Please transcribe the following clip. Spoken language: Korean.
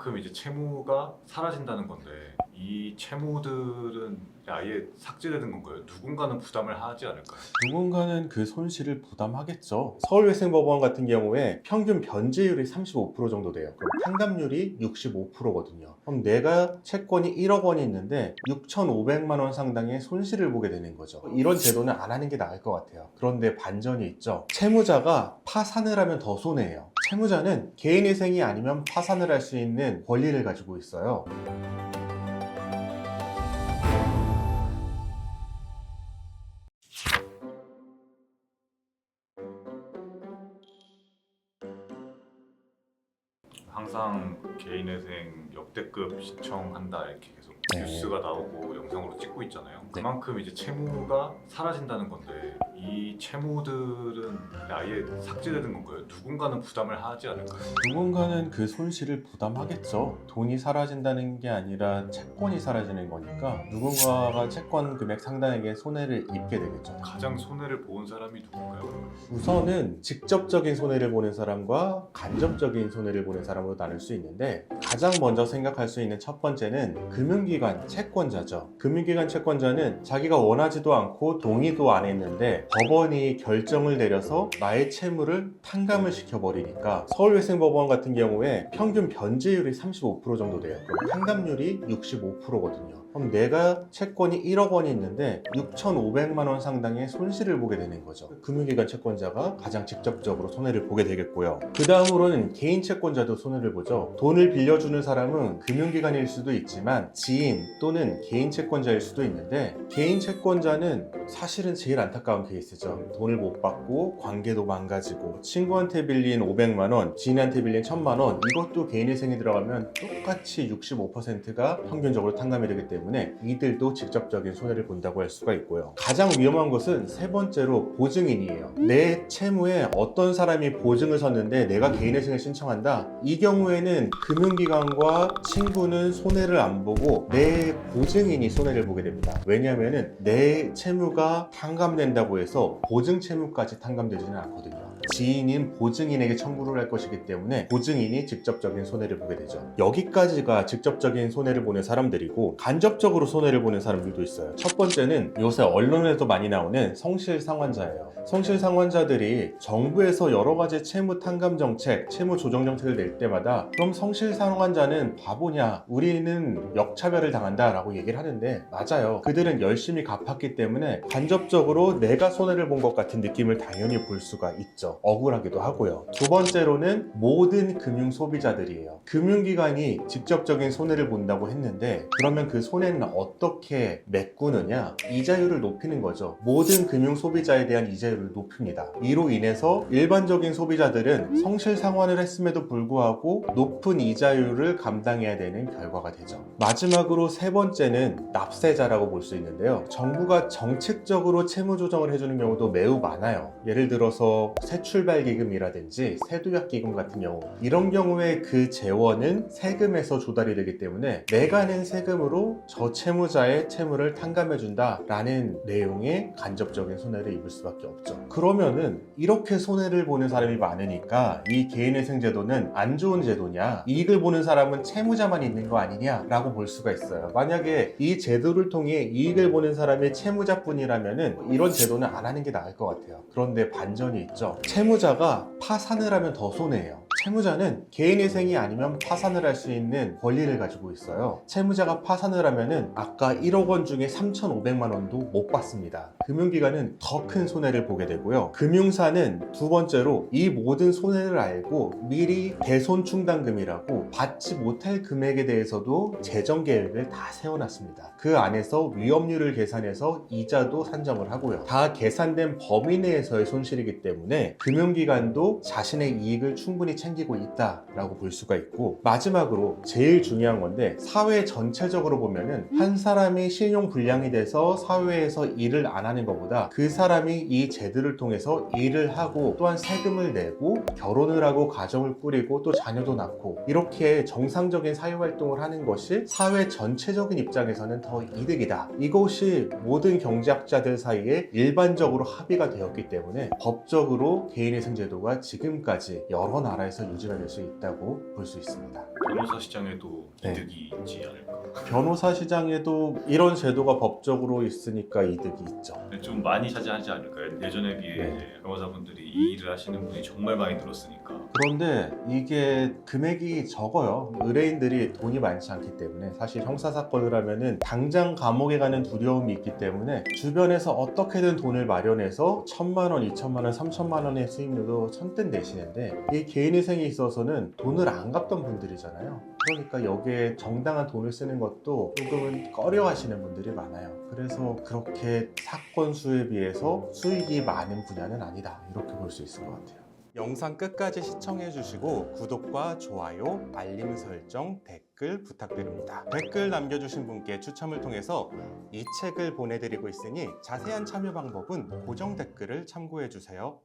그만큼 이제 채무가 사라진다는 건데 이 채무들은 아예 삭제되는 건가요? 누군가는 부담을 하지 않을까요? 누군가는 그 손실을 부담하겠죠. 서울외생법원 같은 경우에 평균 변제율이 35% 정도 돼요. 그럼 탕감률이 65%거든요. 그럼 내가 채권이 1억 원이 있는데 6,500만 원 상당의 손실을 보게 되는 거죠. 이런 제도는 안 하는 게 나을 것 같아요. 그런데 반전이 있죠. 채무자가 파산을 하면 더 손해예요. 채무자는 개인회생이 아니면 파산을 할 수 있는 권리를 가지고 있어요. 항상 개인회생 역대급 신청한다 이렇게 계속 네. 뉴스가 나오고 영상으로 찍고 있잖아요. 네. 그만큼 이제 채무가 사라진다는 건데 이 채무들은 아예 삭제되는 건가요? 누군가는 부담을 하지 않을까요? 누군가는 그 손실을 부담하겠죠. 돈이 사라진다는 게 아니라 채권이 사라지는 거니까 누군가가 채권 금액 상당하게 손해를 입게 되겠죠. 가장 손해를 본 사람이 누군가요? 우선은 직접적인 손해를 보는 사람과 간접적인 손해를 보는 사람으로 나눌 수 있는데, 가장 먼저 생각할 수 있는 첫 번째는 금융기관 채권자죠. 금융기관 채권자는 자기가 원하지도 않고 동의도 안 했는데 법원이 결정을 내려서 나의 채무를 탕감을 시켜버리니까, 서울외생법원 같은 경우에 평균 변제율이 35% 정도 돼요. 그럼 탕감률이 65%거든요. 그럼 내가 채권이 1억 원이 있는데 6,500만 원 상당의 손실을 보게 되는 거죠. 금융기관 채권자가 가장 직접적으로 손해를 보게 되겠고요. 그 다음으로는 개인 채권자도 손해를 보죠. 돈을 빌려주는 사람은 금융기관일 수도 있지만 지인 또는 개인 채권자일 수도 있는데, 개인 채권자는 사실은 제일 안타까운 케이스죠. 돈을 못 받고 관계도 망가지고, 친구한테 빌린 500만 원, 지인한테 빌린 1,000만 원, 이것도 개인회생이 들어가면 똑같이 65%가 평균적으로 탕감이 되기 때문에 이들도 직접적인 손해를 본다고 할 수가 있고요. 가장 위험한 것은 세 번째로 보증인이에요. 내 채무에 어떤 사람이 보증을 섰는데 내가 개인회생을 신청한다. 이 경우에는 금융기관과 친구는 손해를 안 보고 내 보증인이 손해를 보게 됩니다. 왜냐하면 내 채무가 탕감된다고 해서 보증 채무까지 탕감되지는 않거든요. 지인인 보증인에게 청구를 할 것이기 때문에 보증인이 직접적인 손해를 보게 되죠. 여기까지가 직접적인 손해를 보는 사람들이고, 간접적으로 손해를 보는 사람들도 있어요. 첫 번째는 요새 언론에도 많이 나오는 성실상환자예요. 성실상환자들이 정부에서 여러 가지 채무 탕감 정책, 채무 조정 정책을 낼 때마다 그럼 성실상환자는 바보냐, 우리는 역차별을 당한다 라고 얘기를 하는데, 맞아요. 그들은 열심히 갚았기 때문에 간접적으로 내가 손해를 본 것 같은 느낌을 당연히 볼 수가 있죠. 억울하기도 하고요. 두 번째로는 모든 금융 소비자들이에요. 금융기관이 직접적인 손해를 본다고 했는데, 그러면 그 손해는 어떻게 메꾸느냐? 이자율을 높이는 거죠. 모든 금융 소비자에 대한 이자율을 높입니다. 이로 인해서 일반적인 소비자들은 성실상환을 했음에도 불구하고 높은 이자율을 감당해야 되는 결과가 되죠. 마지막으로 세 번째는 납세자라고 볼 수 있는데요. 정부가 정책적으로 채무 조정을 해주는 경우도 매우 많아요. 예를 들어서 새출발기금이라든지 세도약기금 같은 경우, 이런 경우에 그 재원은 세금에서 조달이 되기 때문에 내가 낸 세금으로 저 채무자의 채무를 탕감해준다 라는 내용의 간접적인 손해를 입을 수밖에 없죠. 그러면은 이렇게 손해를 보는 사람이 많으니까 이 개인회생 제도는 안 좋은 제도냐, 이익을 보는 사람은 채무자만 있는 거 아니냐 라고 볼 수가 있어요. 만약에 이 제도를 통해 이익을 보는 사람이 채무자뿐이라면은 이런 제도는 안 하는 게 나을 것 같아요. 그런데 반전이 있죠. 채무자가 파산을 하면 더 손해예요. 채무자는 개인회생이 아니면 파산을 할 수 있는 권리를 가지고 있어요. 채무자가 파산을 하면은 아까 1억 원 중에 3,500만 원도 못 받습니다. 금융기관은 더 큰 손해를 보게 되고요. 금융사는 두 번째로 이 모든 손해를 알고 미리 대손충당금이라고 받지 못할 금액에 대해서도 재정 계획을 다 세워놨습니다. 그 안에서 위험률을 계산해서 이자도 산정을 하고요. 다 계산된 범위 내에서의 손실이기 때문에 금융기관도 자신의 이익을 충분히 챙기고 있다라고 볼 수가 있고, 마지막으로 제일 중요한 건데, 사회 전체적으로 보면은 한 사람이 신용 불량이 돼서 사회에서 일을 안 하는 것보다 그 사람이 이 제도를 통해서 일을 하고 또한 세금을 내고 결혼을 하고 가정을 꾸리고 또 자녀도 낳고 이렇게 정상적인 사회활동을 하는 것이 사회 전체적인 입장에서는 더 이득이다. 이것이 모든 경제학자들 사이에 일반적으로 합의가 되었기 때문에 법적으로 개인회생 제도가 지금까지 여러 나라에서 안에서 유지가 될 수 있다고 볼 수 있습니다. 변호사 시장에도 네. 이득이 있지 않을까. 변호사 시장에도 이런 제도가 법적으로 있으니까 이득이 있죠. 좀 많이 차지하지 않을까요? 예전에 비해 네. 이제 변호사분들이 이 일을 하시는 분이 정말 많이 늘었으니까. 그런데 이게 금액이 적어요. 의뢰인들이 돈이 많지 않기 때문에 사실 형사사건을 하면은 당장 감옥에 가는 두려움이 있기 때문에 주변에서 어떻게든 돈을 마련해서 1,000만 원, 2,000만 원, 3,000만 원의 수익률도 선뜻 내시는데 이 개인회생에 있어서는 돈을 안 갚던 분들이잖아요. 그러니까 여기에 정당한 돈을 쓰는 것도 조금은 꺼려 하시는 분들이 많아요. 그래서 그렇게 사건 수에 비해서 수익이 많은 분야는 아니다. 이렇게 볼 수 있을 것 같아요. 영상 끝까지 시청해 주시고 구독과 좋아요, 알림 설정, 댓글 부탁드립니다. 댓글 남겨주신 분께 추첨을 통해서 이 책을 보내드리고 있으니 자세한 참여 방법은 고정 댓글을 참고해 주세요.